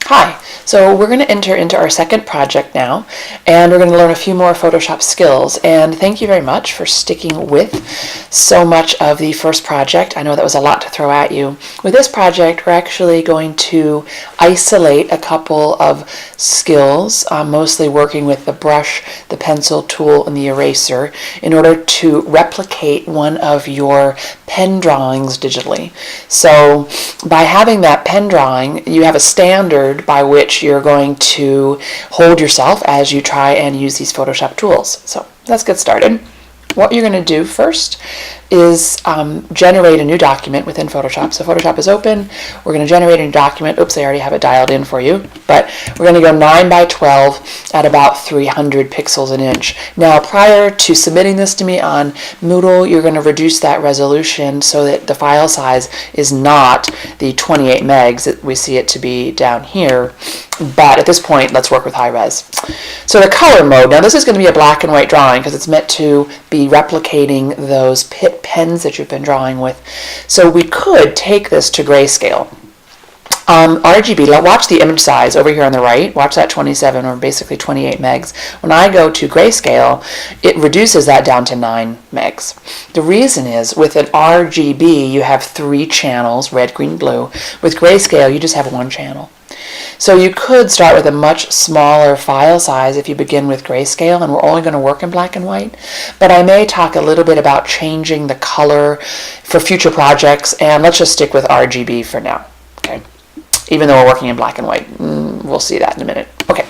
Hi, so we're going to enter into our second project now, and we're going to learn a few more Photoshop skills. And thank you very much for sticking with so much of the first project. I know that was a lot to throw at you. With this project, we're actually going to isolate a couple of skills, mostly working with the brush, the pencil tool, and the eraser in order to replicate one of your pen drawings digitally. So by having that pen drawing, you have a standard by which you're going to hold yourself as you try and use these Photoshop tools. So let's get started. What you're going to do first is generate a new document within Photoshop. So Photoshop is open. We're going to generate a new document. Oops, I already have it dialed in for you. But we're going to go 9 by 12 at about 300 pixels an inch. Now, prior to submitting this to me on Moodle, you're going to reduce that resolution so that the file size is not the 28 megs that we see it to be down here. But at this point, let's work with high res. So the color mode, now this is going to be a black and white drawing because it's meant to be replicating those Pitt pens that you've been drawing with. So we could take this to grayscale. RGB, watch the image size over here on the right. Watch that 27 or basically 28 megs. When I go to grayscale, it reduces that down to 9 megs. The reason is with an RGB, you have 3 channels, red, green, blue. With grayscale, you just have 1 channel. So you could start with a much smaller file size if you begin with grayscale, and we're only going to work in black and white. But I may talk a little bit about changing the color for future projects, and let's just stick with RGB for now. Okay, even though we're working in black and white, we'll see that in a minute. Okay.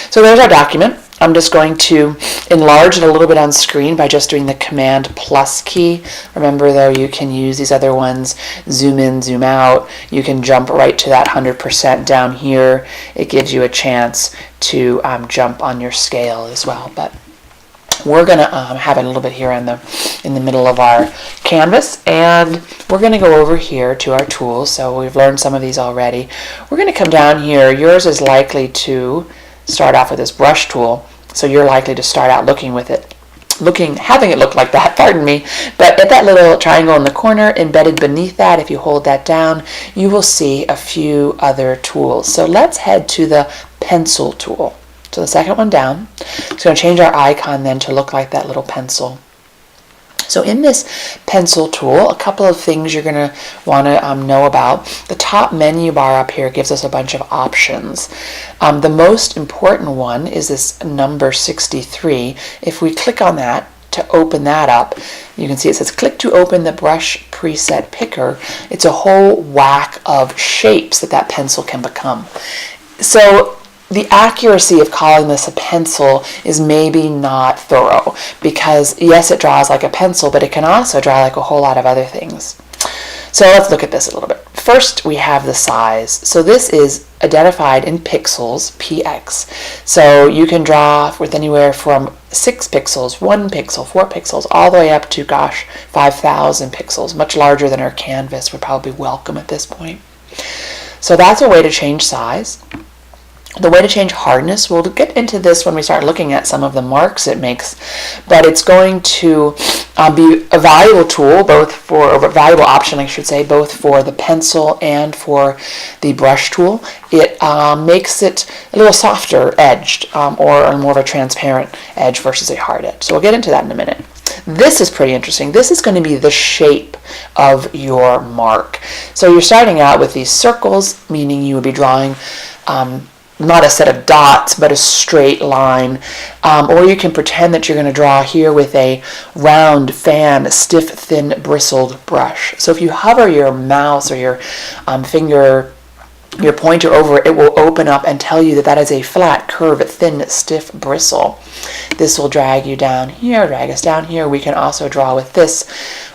So there's our document. I'm just going to enlarge it a little bit on screen by just doing the Command plus key. Remember though, you can use these other ones, zoom in, zoom out. You can jump right to that 100% down here. It gives you a chance to jump on your scale as well. But we're going to have it a little bit here in the middle of our canvas, and we're going to go over here to our tools. So we've learned some of these already. We're going to come down here. Yours is likely to start off with this brush tool, so you're likely to start out looking with it, having it look like that, pardon me. But at that little triangle in the corner, embedded beneath that, if you hold that down, you will see a few other tools. So let's head to the pencil tool. So the second one down. It's going to change our icon then to look like that little pencil. So in this pencil tool, a couple of things you're going to want to know about. The top menu bar up here gives us a bunch of options. The most important one is this number 63. If we click on that to open that up, you can see it says click to open the brush preset picker. It's a whole whack of shapes that pencil can become. So the accuracy of calling this a pencil is maybe not thorough because yes, it draws like a pencil, but it can also draw like a whole lot of other things. So let's look at this a little bit. First, we have the size. So this is identified in pixels, px. So you can draw with anywhere from 6 pixels, 1 pixel, 4 pixels, all the way up to, 5,000 pixels, much larger than our canvas would probably welcome at this point. So that's a way to change size. The way to change hardness, we'll get into this when we start looking at some of the marks it makes, but it's going to be a valuable tool, or a valuable option, I should say, both for the pencil and for the brush tool. It makes it a little softer edged, or more of a transparent edge versus a hard edge. So we'll get into that in a minute. This is pretty interesting. This is going to be the shape of your mark. So you're starting out with these circles, meaning you would be drawing not a set of dots, but a straight line. Or you can pretend that you're going to draw here with a round fan, stiff, thin, bristled brush. So if you hover your mouse or your finger, your pointer over it, it will open up and tell you that is a flat, curved, thin, stiff bristle. This will drag you down here, drag us down here. We can also draw with this,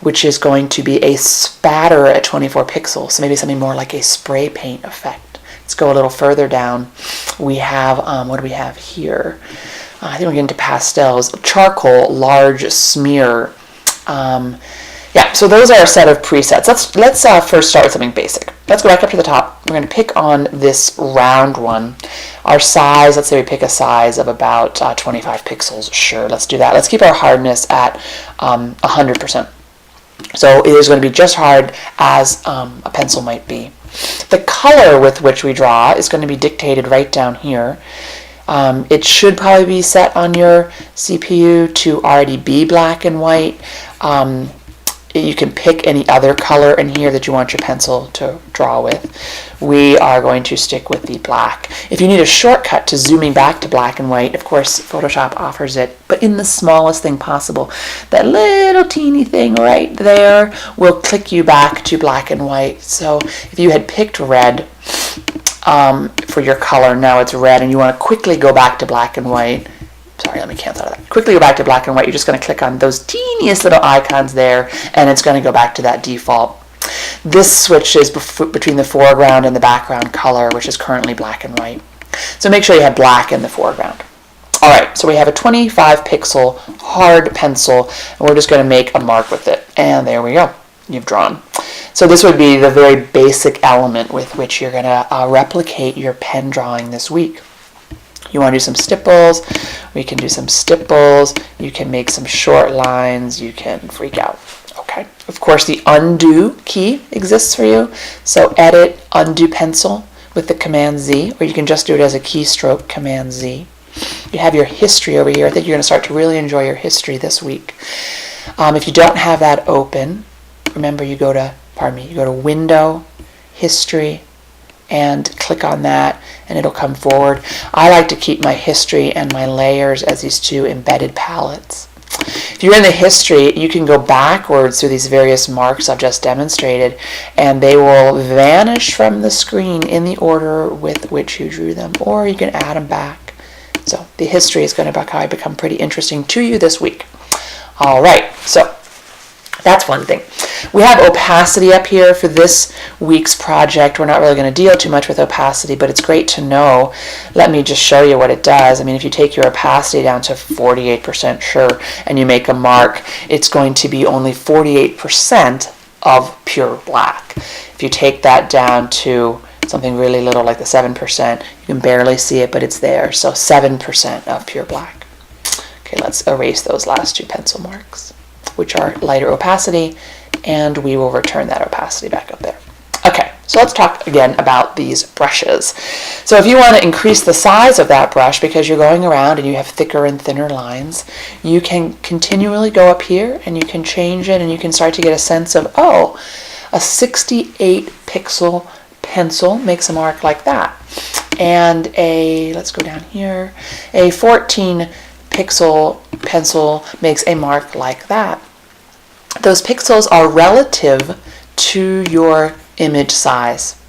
which is going to be a spatter at 24 pixels. So maybe something more like a spray paint effect. Let's go a little further down. We have, what do we have here? I think we're getting to pastels. Charcoal, large smear. Yeah, so those are a set of presets. Let's first start with something basic. Let's go back up to the top. We're going to pick on this round one. Our size, let's say we pick a size of about 25 pixels. Sure, let's do that. Let's keep our hardness at 100%. So it is going to be just hard as a pencil might be. The color with which we draw is going to be dictated right down here. It should probably be set on your CPU to already be black and white. You can pick any other color in here that you want your pencil to draw with. We are going to stick with the black. If you need a shortcut to zooming back to black and white, of course, Photoshop offers it, but in the smallest thing possible. That little teeny thing right there will click you back to black and white. So if you had picked red for your color, now it's red, and you want to quickly go back to black and white. Sorry, let me cancel out of that. Quickly go back to black and white. You're just going to click on those teeniest little icons there, and it's going to go back to that default. This switches between the foreground and the background color, which is currently black and white. So make sure you have black in the foreground. All right, so we have a 25 pixel hard pencil, and we're just going to make a mark with it. And there we go. You've drawn. So this would be the very basic element with which you're going to replicate your pen drawing this week. You want to do some stipples, we can do some stipples, you can make some short lines, you can freak out. Okay. Of course, the undo key exists for you. So edit, undo pencil with the Command Z, or you can just do it as a keystroke, Command Z. You have your history over here. I think you're going to start to really enjoy your history this week. If you don't have that open, remember you go to Window, History, and click on that, and it'll come forward. I like to keep my history and my layers as these two embedded palettes. If you're in the history, you can go backwards through these various marks I've just demonstrated, and they will vanish from the screen in the order with which you drew them, or you can add them back. So the history is going to become pretty interesting to you this week. All right, so that's one thing. We have opacity up here for this week's project. We're not really going to deal too much with opacity, but it's great to know. Let me just show you what it does. I mean, if you take your opacity down to 48%, sure, and you make a mark, it's going to be only 48% of pure black. If you take that down to something really little like the 7%, you can barely see it, but it's there. So 7% of pure black. Okay, let's erase those last two pencil marks, which are lighter opacity, and we will return that opacity back up there. Okay, so let's talk again about these brushes. So if you want to increase the size of that brush because you're going around and you have thicker and thinner lines, you can continually go up here and you can change it, and you can start to get a sense of, oh, a 68 pixel pencil makes a mark like that. And let's go down here, a 14 pixel pencil makes a mark like that. Those pixels are relative to your image size.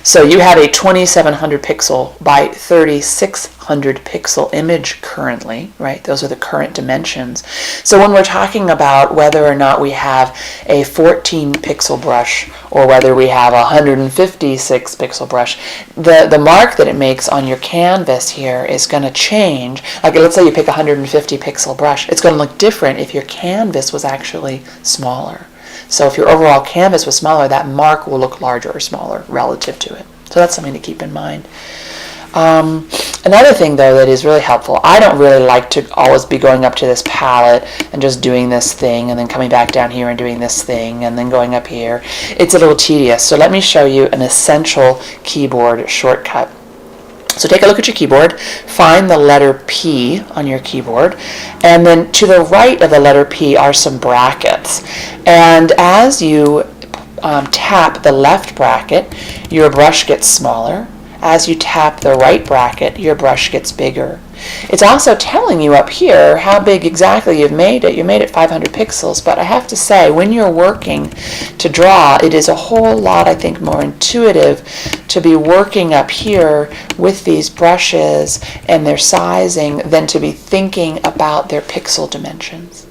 So you have a 2700 pixel by 3600 pixel image currently, right? Those are the current dimensions. So when we're talking about whether or not we have a 14 pixel brush or whether we have a 156 pixel brush, the mark that it makes on your canvas here is going to change. Like let's say you pick a 150 pixel brush, it's going to look different if your canvas was actually smaller. So if your overall canvas was smaller, that mark will look larger or smaller relative to it. So that's something to keep in mind. Another thing, though, that is really helpful, I don't really like to always be going up to this palette and just doing this thing and then coming back down here and doing this thing and then going up here. It's a little tedious. So let me show you an essential keyboard shortcut. So take a look at your keyboard, find the letter P on your keyboard, and then to the right of the letter P are some brackets. And as you tap the left bracket, your brush gets smaller. As you tap the right bracket, your brush gets bigger. It's also telling you up here how big exactly you've made it. You made it 500 pixels, but I have to say, when you're working to draw, it is a whole lot, I think, more intuitive to be working up here with these brushes and their sizing than to be thinking about their pixel dimensions.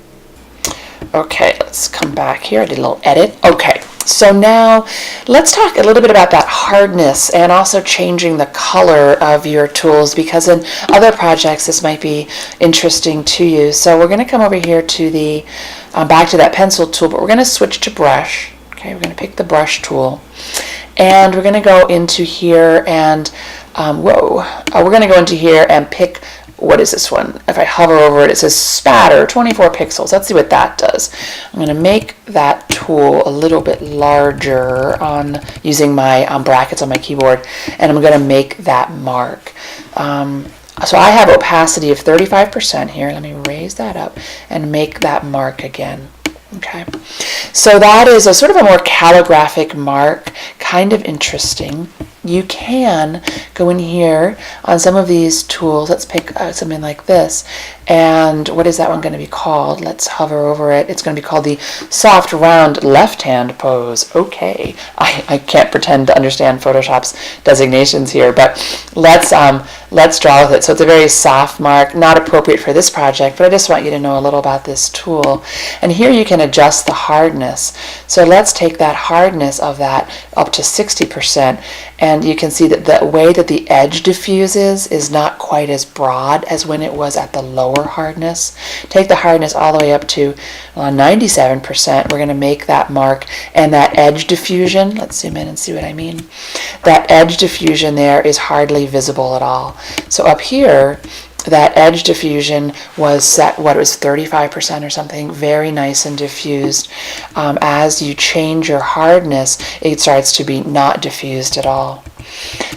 Okay, let's come back here. I did a little edit. Okay, so now let's talk a little bit about that hardness and also changing the color of your tools, because in other projects this might be interesting to you. So we're going to come over here to the back to that pencil tool, but we're going to switch to brush. Okay, we're going to pick the brush tool, and we're going to go into here and we're going to go into here and pick what is this one? If I hover over it, it says spatter, 24 pixels. Let's see what that does. I'm going to make that tool a little bit larger on using my brackets on my keyboard, and I'm going to make that mark. So I have opacity of 35% here. Let me raise that up and make that mark again. Okay, so that is a sort of a more calligraphic mark, kind of interesting. You can go in here on some of these tools. Let's pick something like this. And what is that one going to be called? Let's hover over it. It's going to be called the soft round left hand pose. Okay, I can't pretend to understand Photoshop's designations here, but let's draw with it. So it's a very soft mark, not appropriate for this project, but I just want you to know a little about this tool. And here you can adjust the hardness. So let's take that hardness of that up to 60%, and you can see that the way that the edge diffuses is not quite as broad as when it was at the lower hardness. Take the hardness all the way up to 97%. We're going to make that mark, and that edge diffusion, let's zoom in and see what I mean. That edge diffusion there is hardly visible at all. So up here, that edge diffusion was set, what, it was 35% or something, very nice and diffused. As you change your hardness, it starts to be not diffused at all.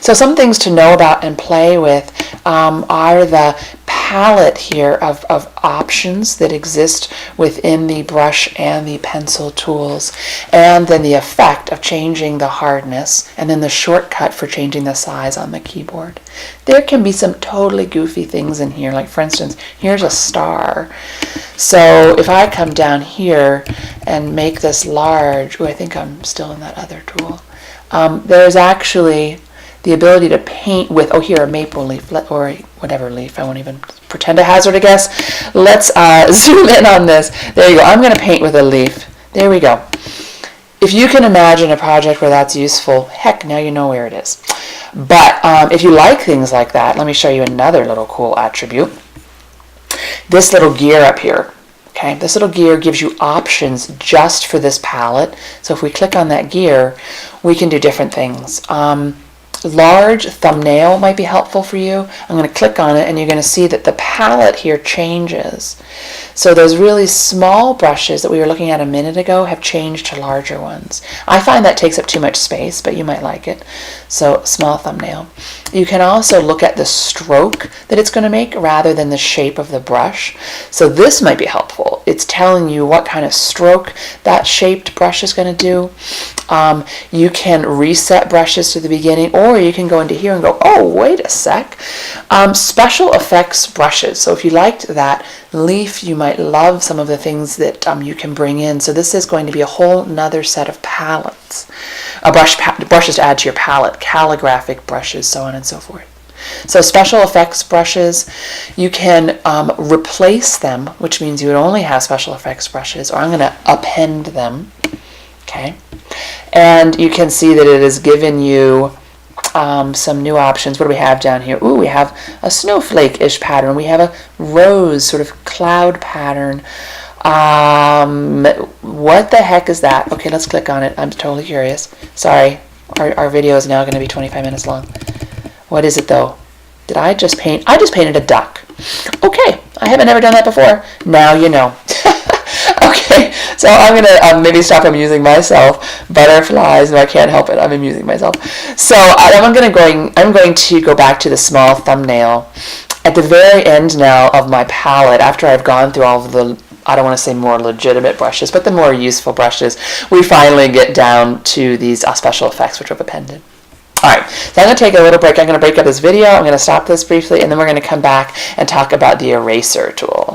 So some things to know about and play with are the palette here of options that exist within the brush and the pencil tools, and then the effect of changing the hardness, and then the shortcut for changing the size on the keyboard. There can be some totally goofy things in here, like for instance, here's a star. So if I come down here and make this large, I think I'm still in that other tool, there's actually the ability to paint with, oh, here, a maple leaf, or whatever leaf, I won't even pretend to hazard a guess. Let's zoom in on this. There you go. I'm going to paint with a leaf. There we go. If you can imagine a project where that's useful, heck, now you know where it is. But if you like things like that, let me show you another little cool attribute. This little gear up here. Okay, this little gear gives you options just for this palette. So if we click on that gear, we can do different things. Large thumbnail might be helpful for you. I'm going to click on it, and you're going to see that the palette here changes. So those really small brushes that we were looking at a minute ago have changed to larger ones. I find that takes up too much space, but you might like it. So small thumbnail. You can also look at the stroke that it's going to make rather than the shape of the brush. So this might be helpful. It's telling you what kind of stroke that shaped brush is going to do. You can reset brushes to the beginning, or you can go into here and go, oh, wait a sec. Special effects brushes. So if you liked that leaf, you might love some of the things that you can bring in. So this is going to be a whole nother set of palettes. Brushes to add to your palette, calligraphic brushes, so on and so forth. So special effects brushes, you can replace them, which means you would only have special effects brushes, or I'm going to append them. Okay, and you can see that it has given you some new options. What do we have down here? Ooh, we have a snowflake-ish pattern. We have a rose sort of cloud pattern. What the heck is that? Okay, let's click on it. I'm totally curious. Sorry, our video is now going to be 25 minutes long. What is it though? Did I just paint? I just painted a duck. Okay, I haven't ever done that before. Now you know. Okay, so I'm going to maybe stop amusing myself. Butterflies, no, I can't help it. I'm amusing myself. So I'm going to go back to the small thumbnail. At the very end now of my palette, after I've gone through all of the, I don't want to say more legitimate brushes, but the more useful brushes, we finally get down to these special effects which I've appended. Alright, so I'm going to take a little break. I'm going to break up this video. I'm going to stop this briefly, and then we're going to come back and talk about the eraser tool.